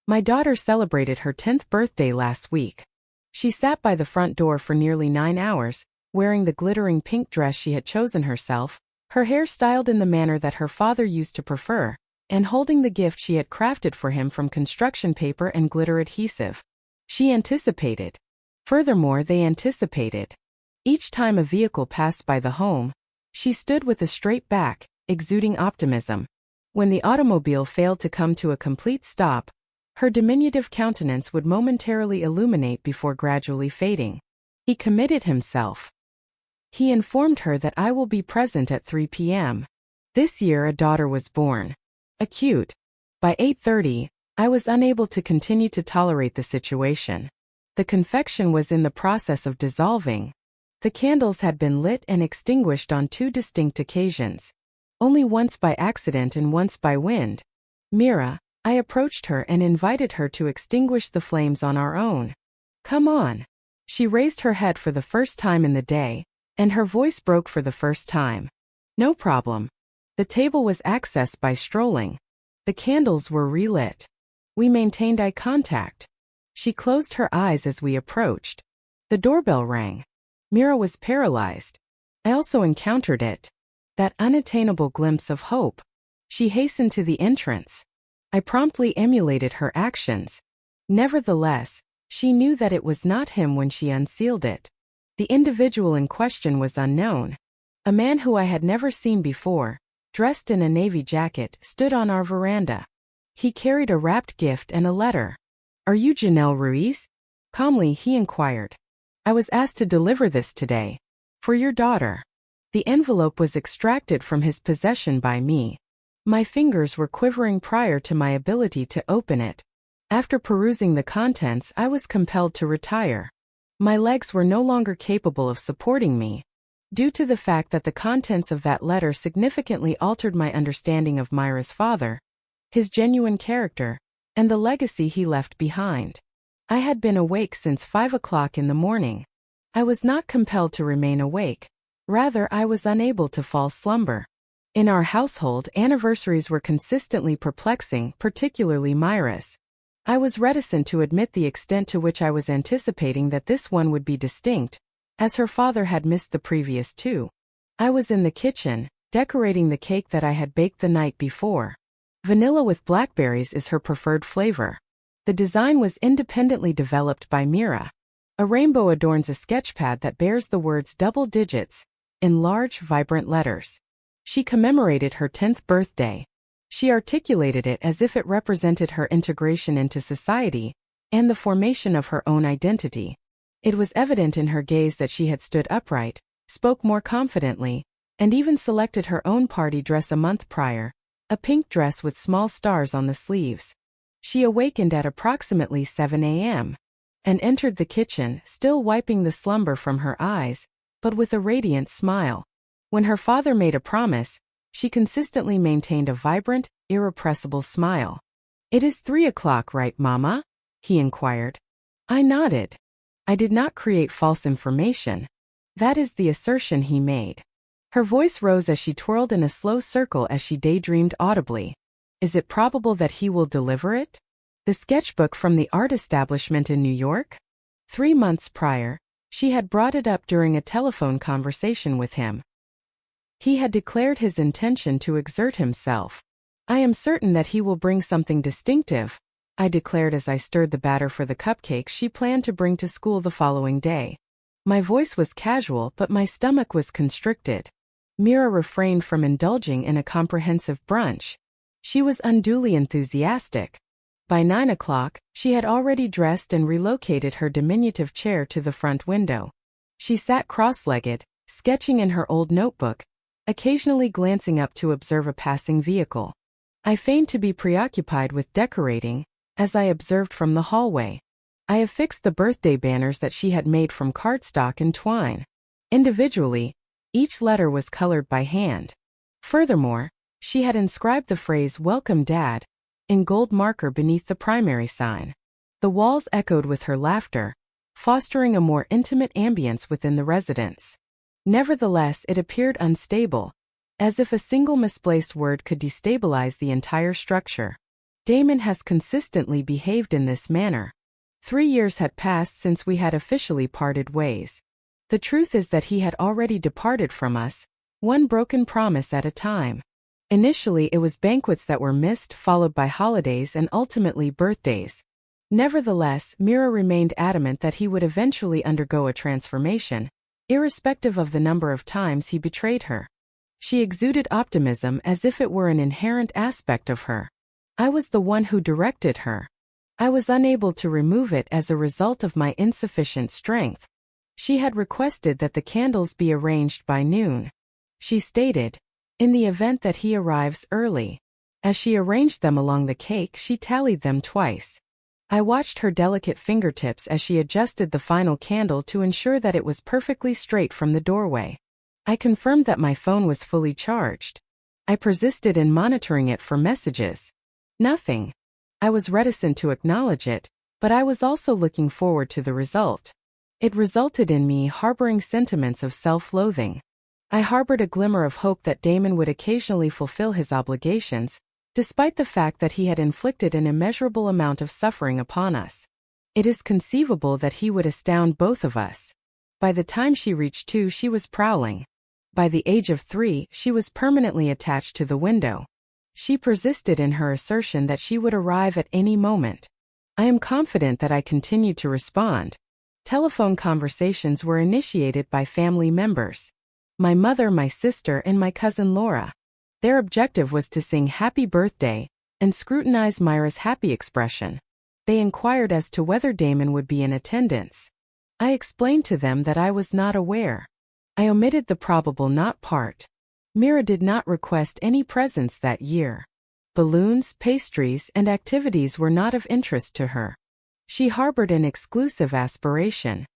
My daughter celebrated her 10th birthday last week. She sat by the front door for nearly 9 hours, wearing the glittering pink dress she had chosen herself, her hair styled in the manner that her father used to prefer, and holding the gift she had crafted for him from construction paper and glitter adhesive. She anticipated. Furthermore, they anticipated. Each time a vehicle passed by the home, she stood with a straight back, exuding optimism. When the automobile failed to come to a complete stop, her diminutive countenance would momentarily illuminate before gradually fading. He committed himself. He informed her that I will be present at 3 p.m. This year a daughter was born. Acute. By 8:30, I was unable to continue to tolerate the situation. The confection was in the process of dissolving. The candles had been lit and extinguished on 2 distinct occasions. Only once by accident and once by wind. Mira, I approached her and invited her to extinguish the flames on our own. Come on. She raised her head for the first time in the day, and her voice broke for the first time. No problem. The table was accessed by strolling. The candles were relit. We maintained eye contact. She closed her eyes as we approached. The doorbell rang. Mira was paralyzed. I also encountered it. That unattainable glimpse of hope. She hastened to the entrance. I promptly emulated her actions. Nevertheless, she knew that it was not him when she unsealed it. The individual in question was unknown. A man who I had never seen before, dressed in a navy jacket, stood on our veranda. He carried a wrapped gift and a letter. Are you Janelle Ruiz? Calmly he inquired. I was asked to deliver this today. For your daughter. The envelope was extracted from his possession by me. My fingers were quivering prior to my ability to open it. After perusing the contents, I was compelled to retire. My legs were no longer capable of supporting me. Due to the fact that the contents of that letter significantly altered my understanding of Myra's father, his genuine character, and the legacy he left behind. I had been awake since 5 o'clock in the morning. I was not compelled to remain awake. Rather, I was unable to fall slumber. In our household, anniversaries were consistently perplexing, particularly Myra's. I was reticent to admit the extent to which I was anticipating that this one would be distinct, as her father had missed the previous 2. I was in the kitchen, decorating the cake that I had baked the night before. Vanilla with blackberries is her preferred flavor. The design was independently developed by Mira. A rainbow adorns a sketchpad that bears the words double digits, in large, vibrant letters. She commemorated her 10th birthday. She articulated it as if it represented her integration into society, and the formation of her own identity. It was evident in her gaze that she had stood upright, spoke more confidently, and even selected her own party dress a month prior, a pink dress with small stars on the sleeves. She awakened at approximately 7 a.m. and entered the kitchen, still wiping the slumber from her eyes, but with a radiant smile. When her father made a promise, she consistently maintained a vibrant, irrepressible smile. It is 3 o'clock, right, Mama? He inquired. I nodded. I did not create false information. That is the assertion he made. Her voice rose as she twirled in a slow circle as she daydreamed audibly. Is it probable that he will deliver it? The sketchbook from the art establishment in New York? 3 months prior, she had brought it up during a telephone conversation with him. He had declared his intention to exert himself. I am certain that he will bring something distinctive, I declared as I stirred the batter for the cupcakes she planned to bring to school the following day. My voice was casual, but my stomach was constricted. Mira refrained from indulging in a comprehensive brunch. She was unduly enthusiastic. By 9 o'clock, she had already dressed and relocated her diminutive chair to the front window. She sat cross-legged, sketching in her old notebook, occasionally glancing up to observe a passing vehicle. I feigned to be preoccupied with decorating, as I observed from the hallway. I affixed the birthday banners that she had made from cardstock and twine. Individually, each letter was colored by hand. Furthermore, she had inscribed the phrase "Welcome, Dad" in gold marker beneath the primary sign. The walls echoed with her laughter, fostering a more intimate ambience within the residence. Nevertheless, it appeared unstable, as if a single misplaced word could destabilize the entire structure. Damon has consistently behaved in this manner. 3 years had passed since we had officially parted ways. The truth is that he had already departed from us, one broken promise at a time. Initially it was banquets that were missed, followed by holidays and ultimately birthdays. Nevertheless, Mira remained adamant that he would eventually undergo a transformation, irrespective of the number of times he betrayed her. She exuded optimism as if it were an inherent aspect of her. I was the one who directed her. I was unable to remove it as a result of my insufficient strength. She had requested that the candles be arranged by noon. She stated, in the event that he arrives early. As she arranged them along the cake, she tallied them twice. I watched her delicate fingertips as she adjusted the final candle to ensure that it was perfectly straight from the doorway. I confirmed that my phone was fully charged. I persisted in monitoring it for messages. Nothing. I was reticent to acknowledge it, but I was also looking forward to the result. It resulted in me harboring sentiments of self-loathing. I harbored a glimmer of hope that Damon would occasionally fulfill his obligations, despite the fact that he had inflicted an immeasurable amount of suffering upon us. It is conceivable that he would astound both of us. By the time she reached 2, she was prowling. By the age of 3, she was permanently attached to the window. She persisted in her assertion that she would arrive at any moment. I am confident that I continued to respond. Telephone conversations were initiated by family members. My mother, my sister, and my cousin Laura. Their objective was to sing happy birthday and scrutinize Myra's happy expression. They inquired as to whether Damon would be in attendance. I explained to them that I was not aware. I omitted the probable not part. Mira did not request any presents that year. Balloons, pastries, and activities were not of interest to her. She harbored an exclusive aspiration.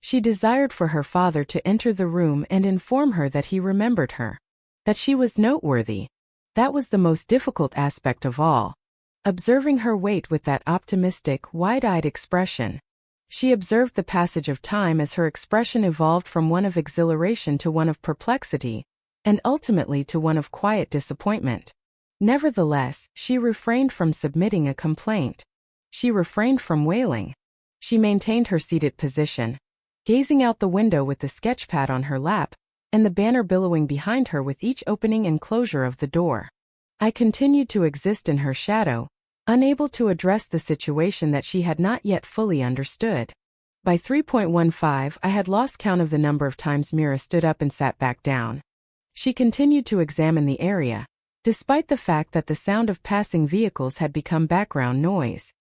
She desired for her father to enter the room and inform her that he remembered her, that she was noteworthy. That was the most difficult aspect of all. Observing her wait with that optimistic, wide-eyed expression. She observed the passage of time as her expression evolved from one of exhilaration to one of perplexity, and ultimately to one of quiet disappointment. Nevertheless, she refrained from submitting a complaint. She refrained from wailing. She maintained her seated position, gazing out the window with the sketchpad on her lap, and the banner billowing behind her with each opening and closure of the door. I continued to exist in her shadow, unable to address the situation that she had not yet fully understood. By 3:15, I had lost count of the number of times Mira stood up and sat back down. She continued to examine the area, despite the fact that the sound of passing vehicles had become background noise.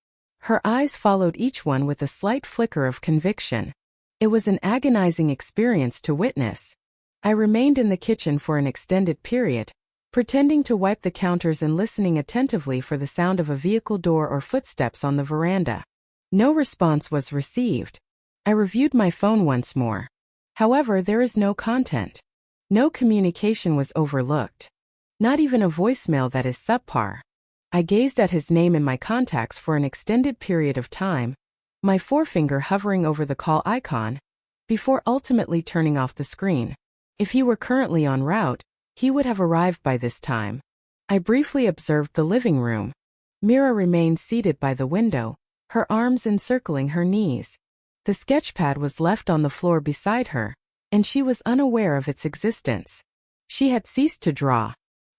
Her eyes followed each one with a slight flicker of conviction. It was an agonizing experience to witness. I remained in the kitchen for an extended period, pretending to wipe the counters and listening attentively for the sound of a vehicle door or footsteps on the veranda. No response was received. I reviewed my phone once more. However, there is no content. No communication was overlooked. Not even a voicemail that is subpar. I gazed at his name in my contacts for an extended period of time, my forefinger hovering over the call icon, before ultimately turning off the screen. If he were currently en route, he would have arrived by this time. I briefly observed the living room. Mira remained seated by the window, her arms encircling her knees. The sketchpad was left on the floor beside her, and she was unaware of its existence. She had ceased to draw.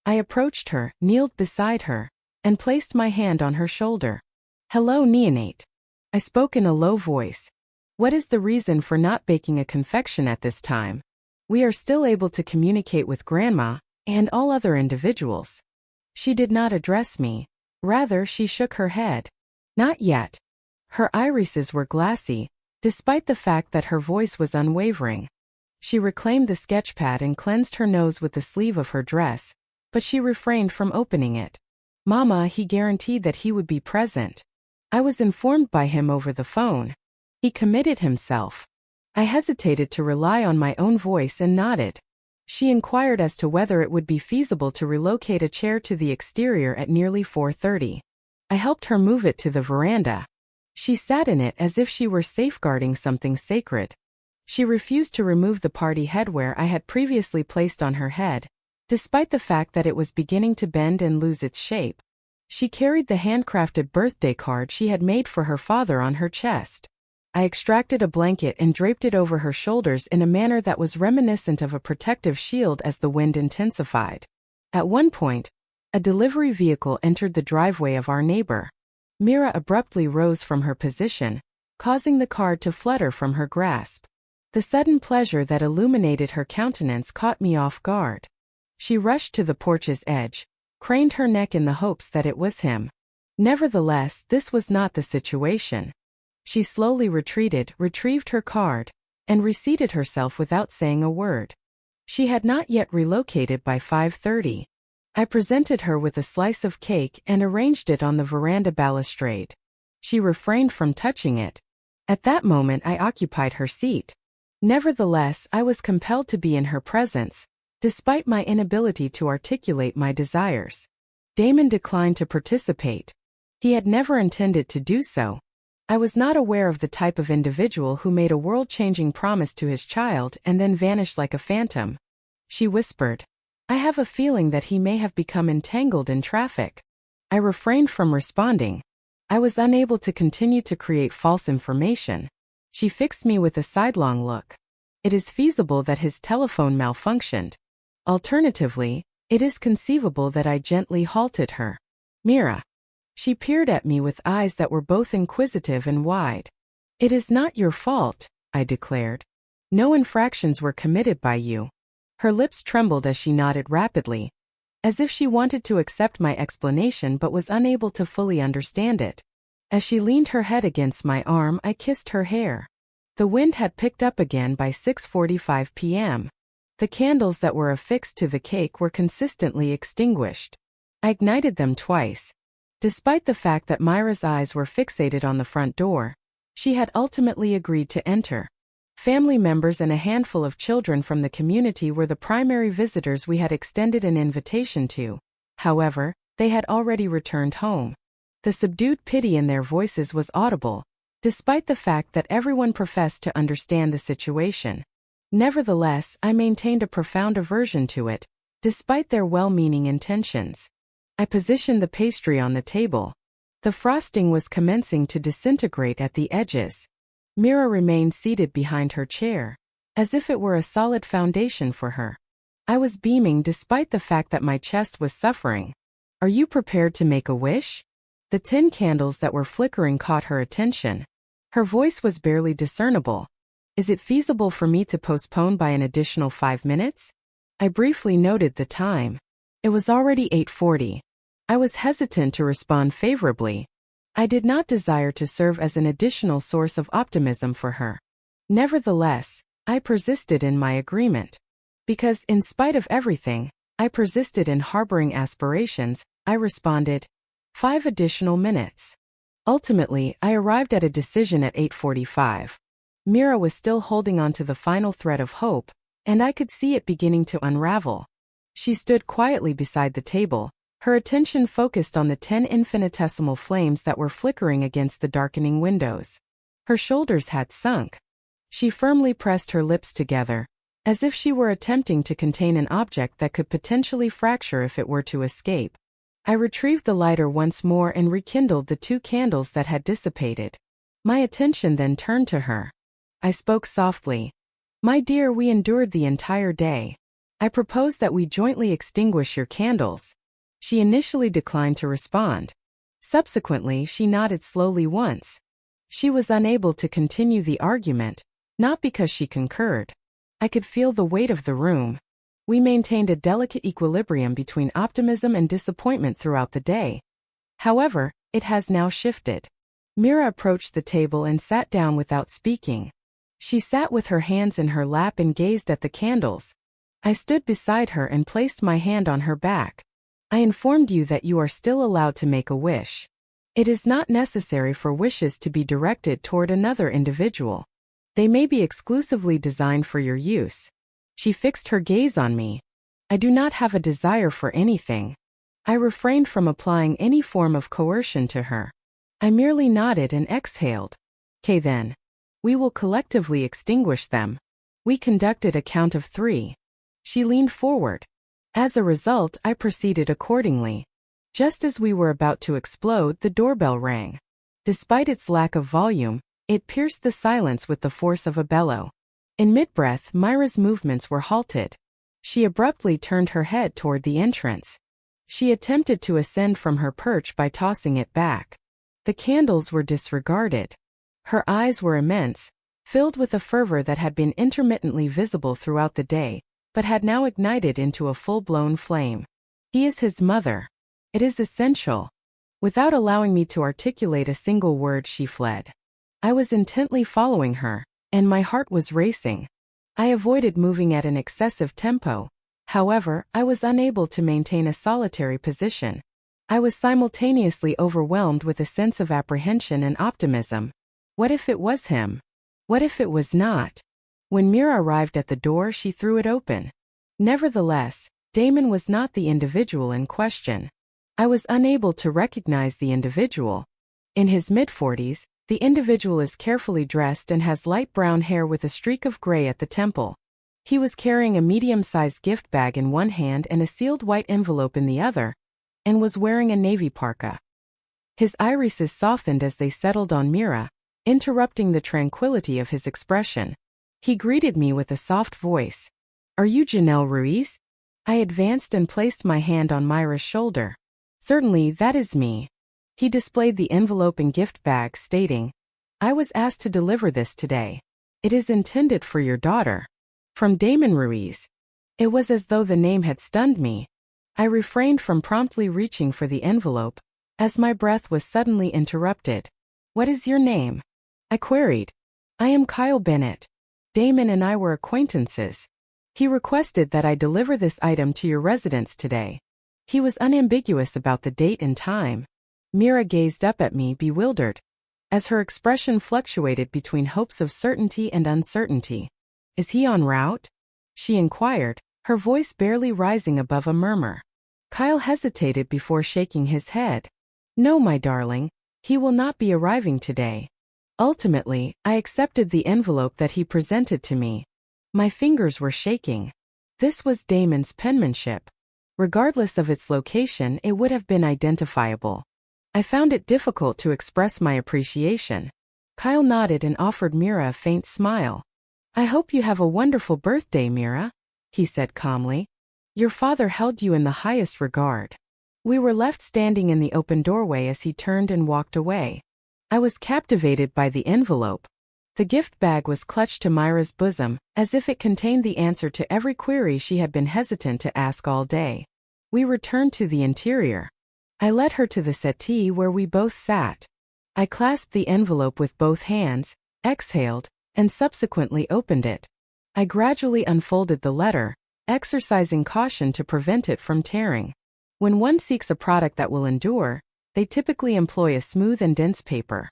I approached her, kneeled beside her, and placed my hand on her shoulder. "Hello, neonate." I spoke in a low voice. "What is the reason for not baking a confection at this time? We are still able to communicate with Grandma and all other individuals." She did not address me. Rather, she shook her head. "Not yet." Her irises were glassy, despite the fact that her voice was unwavering. She reclaimed the sketchpad and cleansed her nose with the sleeve of her dress, but she refrained from opening it. "Mama, he guaranteed that he would be present. I was informed by him over the phone. He committed himself." I hesitated to rely on my own voice and nodded. She inquired as to whether it would be feasible to relocate a chair to the exterior at nearly 4:30. I helped her move it to the veranda. She sat in it as if she were safeguarding something sacred. She refused to remove the party headwear I had previously placed on her head, despite the fact that it was beginning to bend and lose its shape. She carried the handcrafted birthday card she had made for her father on her chest. I extracted a blanket and draped it over her shoulders in a manner that was reminiscent of a protective shield as the wind intensified. At one point, a delivery vehicle entered the driveway of our neighbor. Mira abruptly rose from her position, causing the card to flutter from her grasp. The sudden pleasure that illuminated her countenance caught me off guard. She rushed to the porch's edge, craned her neck in the hopes that it was him. Nevertheless, this was not the situation. She slowly retreated, retrieved her card, and reseated herself without saying a word. She had not yet relocated by 5:30. I presented her with a slice of cake and arranged it on the veranda balustrade. She refrained from touching it. At that moment I occupied her seat. Nevertheless, I was compelled to be in her presence, despite my inability to articulate my desires. Damon declined to participate. He had never intended to do so. I was not aware of the type of individual who made a world-changing promise to his child and then vanished like a phantom. She whispered, "I have a feeling that he may have become entangled in traffic." I refrained from responding. I was unable to continue to create false information. She fixed me with a sidelong look. It is feasible that his telephone malfunctioned. Alternatively, it is conceivable that I gently halted her. "Mira." She peered at me with eyes that were both inquisitive and wide. "It is not your fault," I declared. "No infractions were committed by you." Her lips trembled as she nodded rapidly, as if she wanted to accept my explanation but was unable to fully understand it. As she leaned her head against my arm, I kissed her hair. The wind had picked up again by 6:45 p.m. The candles that were affixed to the cake were consistently extinguished. I ignited them twice. Despite the fact that Myra's eyes were fixated on the front door, she had ultimately agreed to enter. Family members and a handful of children from the community were the primary visitors we had extended an invitation to. However, they had already returned home. The subdued pity in their voices was audible, despite the fact that everyone professed to understand the situation. Nevertheless, I maintained a profound aversion to it, despite their well-meaning intentions. I positioned the pastry on the table. The frosting was commencing to disintegrate at the edges. Mira remained seated behind her chair, as if it were a solid foundation for her. I was beaming despite the fact that my chest was suffering. "Are you prepared to make a wish?" The tin candles that were flickering caught her attention. Her voice was barely discernible. "Is it feasible for me to postpone by an additional 5 minutes?" I briefly noted the time. It was already 8:40. I was hesitant to respond favorably. I did not desire to serve as an additional source of optimism for her. Nevertheless, I persisted in my agreement. Because, in spite of everything, I persisted in harboring aspirations, I responded, 5 additional minutes. Ultimately, I arrived at a decision at 8:45. Mira was still holding on to the final thread of hope, and I could see it beginning to unravel. She stood quietly beside the table, her attention focused on the 10 infinitesimal flames that were flickering against the darkening windows. Her shoulders had sunk. She firmly pressed her lips together, as if she were attempting to contain an object that could potentially fracture if it were to escape. I retrieved the lighter once more and rekindled the 2 candles that had dissipated. My attention then turned to her. I spoke softly. "My dear, we endured the entire day. I propose that we jointly extinguish your candles." She initially declined to respond. Subsequently, she nodded slowly once. She was unable to continue the argument, not because she concurred. I could feel the weight of the room. We maintained a delicate equilibrium between optimism and disappointment throughout the day. However, it has now shifted. Mira approached the table and sat down without speaking. She sat with her hands in her lap and gazed at the candles. I stood beside her and placed my hand on her back. "I informed you that you are still allowed to make a wish. It is not necessary for wishes to be directed toward another individual. They may be exclusively designed for your use." She fixed her gaze on me. "I do not have a desire for anything." I refrained from applying any form of coercion to her. I merely nodded and exhaled. "'Kay then. We will collectively extinguish them." We conducted a count of 3. She leaned forward. As a result, I proceeded accordingly. Just as we were about to explode, the doorbell rang. Despite its lack of volume, it pierced the silence with the force of a bellow. In mid-breath, Myra's movements were halted. She abruptly turned her head toward the entrance. She attempted to ascend from her perch by tossing it back. The candles were disregarded. Her eyes were immense, filled with a fervor that had been intermittently visible throughout the day, but had now ignited into a full-blown flame. He is his mother. It is essential. Without allowing me to articulate a single word, she fled. I was intently following her, and my heart was racing. I avoided moving at an excessive tempo. However, I was unable to maintain a solitary position. I was simultaneously overwhelmed with a sense of apprehension and optimism. What if it was him? What if it was not? When Mira arrived at the door, she threw it open. Nevertheless, Damon was not the individual in question. I was unable to recognize the individual. In his mid-40s, the individual is carefully dressed and has light brown hair with a streak of gray at the temple. He was carrying a medium-sized gift bag in one hand and a sealed white envelope in the other, and was wearing a navy parka. His irises softened as they settled on Mira, interrupting the tranquility of his expression. He greeted me with a soft voice. "Are you Janelle Ruiz?" I advanced and placed my hand on Myra's shoulder. "Certainly, that is me." He displayed the envelope and gift bag, stating, "I was asked to deliver this today. It is intended for your daughter. From Damon Ruiz." It was as though the name had stunned me. I refrained from promptly reaching for the envelope, as my breath was suddenly interrupted. "What is your name?" I queried. "I am Kyle Bennett. Damon and I were acquaintances. He requested that I deliver this item to your residence today." He was unambiguous about the date and time. Mira gazed up at me, bewildered, as her expression fluctuated between hopes of certainty and uncertainty. "Is he en route?" she inquired, her voice barely rising above a murmur. Kyle hesitated before shaking his head. "No, my darling, he will not be arriving today." Ultimately, I accepted the envelope that he presented to me. My fingers were shaking. This was Damon's penmanship. Regardless of its location, it would have been identifiable. I found it difficult to express my appreciation. Kyle nodded and offered Mira a faint smile. "I hope you have a wonderful birthday, Mira," he said calmly. "Your father held you in the highest regard." We were left standing in the open doorway as he turned and walked away. I was captivated by the envelope. The gift bag was clutched to Myra's bosom, as if it contained the answer to every query she had been hesitant to ask all day. We returned to the interior. I led her to the settee where we both sat. I clasped the envelope with both hands, exhaled, and subsequently opened it. I gradually unfolded the letter, exercising caution to prevent it from tearing. When one seeks a product that will endure, they typically employ a smooth and dense paper.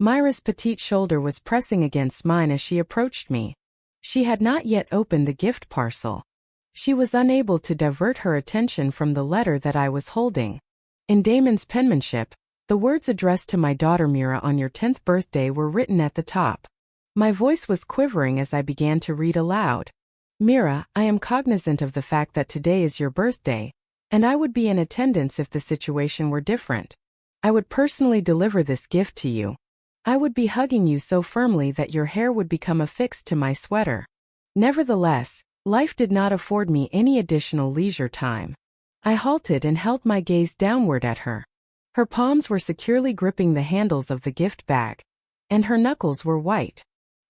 Myra's petite shoulder was pressing against mine as she approached me. She had not yet opened the gift parcel. She was unable to divert her attention from the letter that I was holding. In Damon's penmanship, the words addressed to my daughter Mira on your 10th birthday were written at the top. My voice was quivering as I began to read aloud. "Mira, I am cognizant of the fact that today is your birthday, and I would be in attendance if the situation were different. I would personally deliver this gift to you. I would be hugging you so firmly that your hair would become affixed to my sweater. Nevertheless, life did not afford me any additional leisure time." I halted and held my gaze downward at her. Her palms were securely gripping the handles of the gift bag, and her knuckles were white.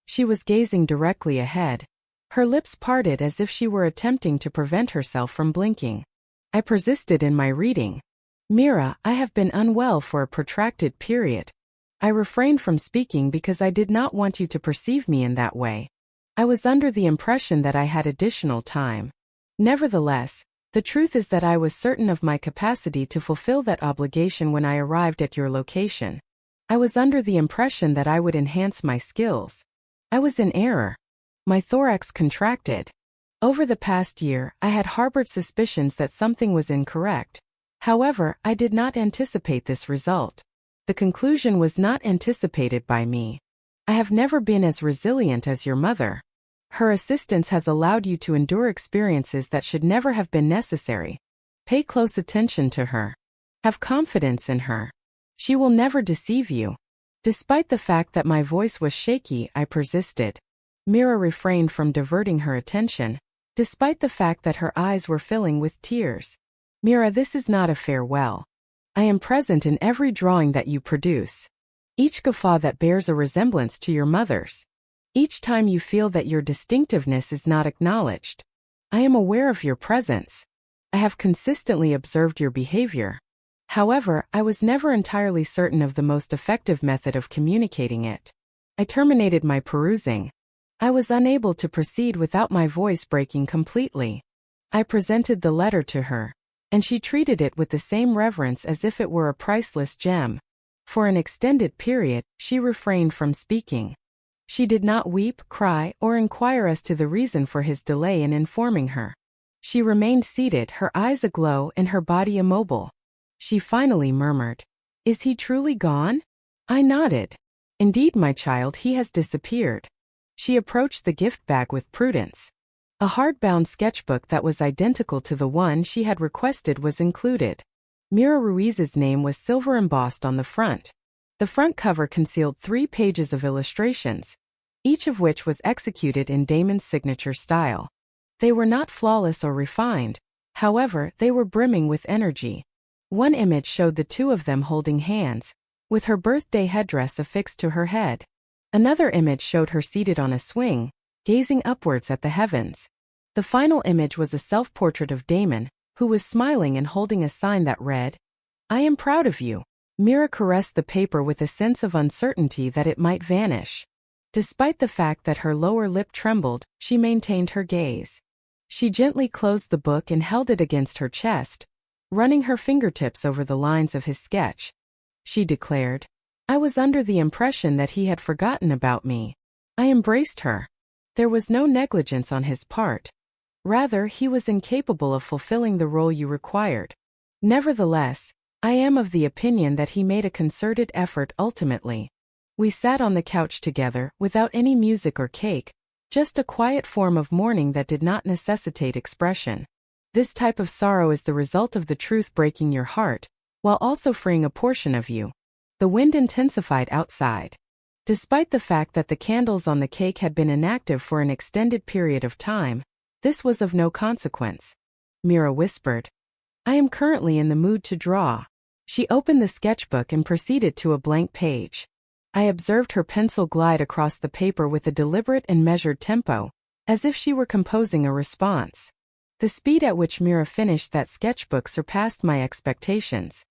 She was gazing directly ahead. Her lips parted as if she were attempting to prevent herself from blinking. I persisted in my reading. "Mira, I have been unwell for a protracted period. I refrained from speaking because I did not want you to perceive me in that way. I was under the impression that I had additional time. Nevertheless, the truth is that I was certain of my capacity to fulfill that obligation when I arrived at your location. I was under the impression that I would enhance my skills. I was in error." My thorax contracted. Over the past year, I had harbored suspicions that something was incorrect. However, I did not anticipate this result. The conclusion was not anticipated by me. I have never been as resilient as your mother. Her assistance has allowed you to endure experiences that should never have been necessary. Pay close attention to her. Have confidence in her. She will never deceive you. Despite the fact that my voice was shaky, I persisted. Mira refrained from diverting her attention, despite the fact that her eyes were filling with tears. Mira, this is not a farewell. I am present in every drawing that you produce. Each guffaw that bears a resemblance to your mother's. Each time you feel that your distinctiveness is not acknowledged. I am aware of your presence. I have consistently observed your behavior. However, I was never entirely certain of the most effective method of communicating it. I terminated my perusing. I was unable to proceed without my voice breaking completely. I presented the letter to her, and she treated it with the same reverence as if it were a priceless gem. For an extended period, she refrained from speaking. She did not weep, cry, or inquire as to the reason for his delay in informing her. She remained seated, her eyes aglow and her body immobile. She finally murmured, "Is he truly gone?" I nodded. "Indeed, my child, he has disappeared." She approached the gift bag with prudence. A hardbound sketchbook that was identical to the one she had requested was included. Mira Ruiz's name was silver embossed on the front. The front cover concealed 3 pages of illustrations, each of which was executed in Damon's signature style. They were not flawless or refined, however, they were brimming with energy. One image showed the two of them holding hands, with her birthday headdress affixed to her head. Another image showed her seated on a swing, gazing upwards at the heavens. The final image was a self-portrait of Damon, who was smiling and holding a sign that read, "I am proud of you." Mira caressed the paper with a sense of uncertainty that it might vanish. Despite the fact that her lower lip trembled, she maintained her gaze. She gently closed the book and held it against her chest, running her fingertips over the lines of his sketch. She declared, "I was under the impression that he had forgotten about me." I embraced her. There was no negligence on his part. Rather, he was incapable of fulfilling the role you required. Nevertheless, I am of the opinion that he made a concerted effort ultimately. We sat on the couch together, without any music or cake, just a quiet form of mourning that did not necessitate expression. This type of sorrow is the result of the truth breaking your heart, while also freeing a portion of you. The wind intensified outside. Despite the fact that the candles on the cake had been inactive for an extended period of time, this was of no consequence. Mira whispered, "I am currently in the mood to draw." She opened the sketchbook and proceeded to a blank page. I observed her pencil glide across the paper with a deliberate and measured tempo, as if she were composing a response. The speed at which Mira finished that sketchbook surpassed my expectations.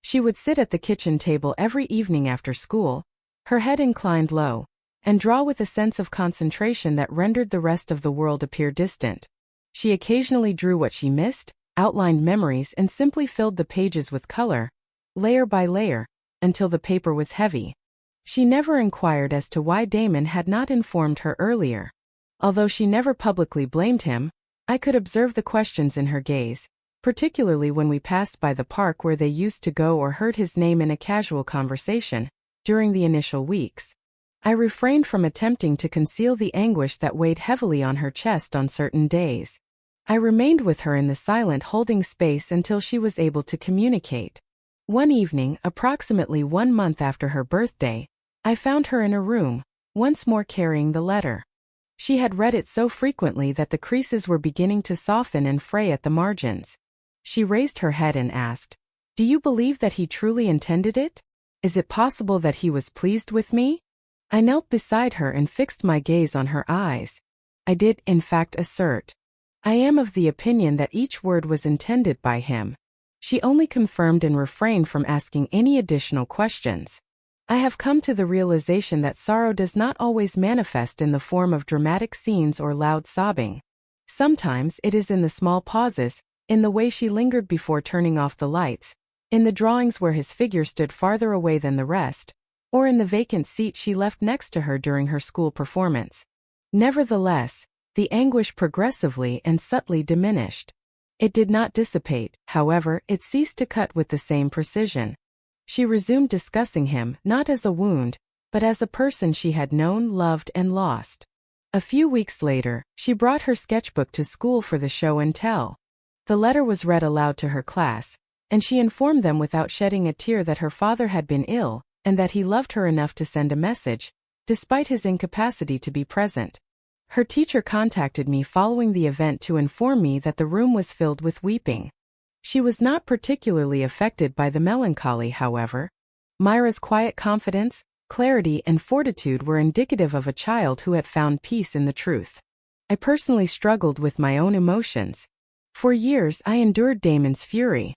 She would sit at the kitchen table every evening after school, her head inclined low, and draw with a sense of concentration that rendered the rest of the world appear distant. She occasionally drew what she missed, outlined memories, and simply filled the pages with color, layer by layer, until the paper was heavy. She never inquired as to why Damon had not informed her earlier. Although she never publicly blamed him, I could observe the questions in her gaze, particularly when we passed by the park where they used to go or heard his name in a casual conversation. During the initial weeks, I refrained from attempting to conceal the anguish that weighed heavily on her chest on certain days. I remained with her in the silent holding space until she was able to communicate. One evening, approximately 1 month after her birthday, I found her in her room, once more carrying the letter. She had read it so frequently that the creases were beginning to soften and fray at the margins. She raised her head and asked, "Do you believe that he truly intended it? Is it possible that he was pleased with me?" I knelt beside her and fixed my gaze on her eyes. I did, in fact, assert, "I am of the opinion that each word was intended by him." She only confirmed and refrained from asking any additional questions. I have come to the realization that sorrow does not always manifest in the form of dramatic scenes or loud sobbing. Sometimes it is in the small pauses, in the way she lingered before turning off the lights, in the drawings where his figure stood farther away than the rest, or in the vacant seat she left next to her during her school performance. Nevertheless, the anguish progressively and subtly diminished. It did not dissipate, however, it ceased to cut with the same precision. She resumed discussing him, not as a wound, but as a person she had known, loved, and lost. A few weeks later, she brought her sketchbook to school for the show and tell. The letter was read aloud to her class, and she informed them without shedding a tear that her father had been ill, and that he loved her enough to send a message, despite his incapacity to be present. Her teacher contacted me following the event to inform me that the room was filled with weeping. She was not particularly affected by the melancholy, however. Myra's quiet confidence, clarity, and fortitude were indicative of a child who had found peace in the truth. I personally struggled with my own emotions. For years I endured Damon's fury.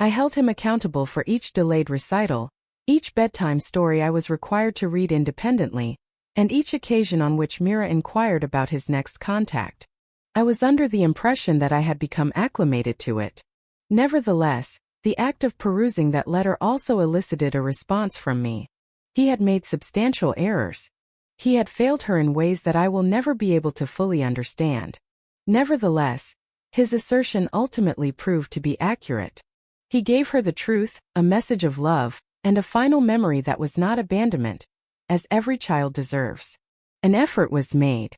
I held him accountable for each delayed recital, each bedtime story I was required to read independently, and each occasion on which Mira inquired about his next contact. I was under the impression that I had become acclimated to it. Nevertheless, the act of perusing that letter also elicited a response from me. He had made substantial errors. He had failed her in ways that I will never be able to fully understand. Nevertheless, his assertion ultimately proved to be accurate. He gave her the truth, a message of love, and a final memory that was not abandonment, as every child deserves. An effort was made.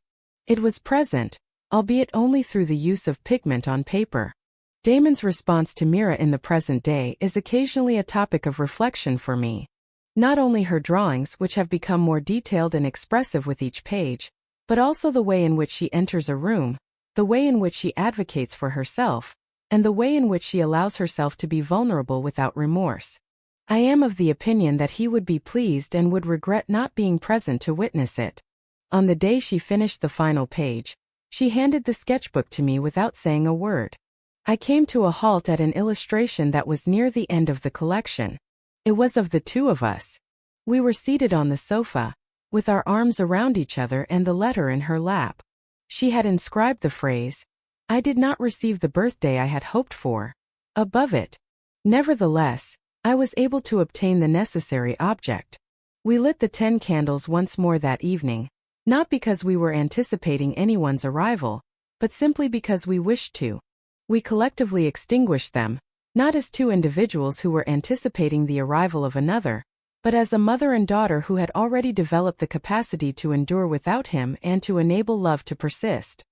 It was present, albeit only through the use of pigment on paper. Damon's response to Mira in the present day is occasionally a topic of reflection for me. Not only her drawings, which have become more detailed and expressive with each page, but also the way in which she enters a room, the way in which she advocates for herself, and the way in which she allows herself to be vulnerable without remorse. I am of the opinion that he would be pleased and would regret not being present to witness it. On the day she finished the final page, she handed the sketchbook to me without saying a word. I came to a halt at an illustration that was near the end of the collection. It was of the two of us. We were seated on the sofa, with our arms around each other and the letter in her lap. She had inscribed the phrase, "I did not receive the birthday I had hoped for," above it. Nevertheless, I was able to obtain the necessary object. We lit the 10 candles once more that evening, not because we were anticipating anyone's arrival, but simply because we wished to. We collectively extinguished them, not as two individuals who were anticipating the arrival of another, but as a mother and daughter who had already developed the capacity to endure without him and to enable love to persist.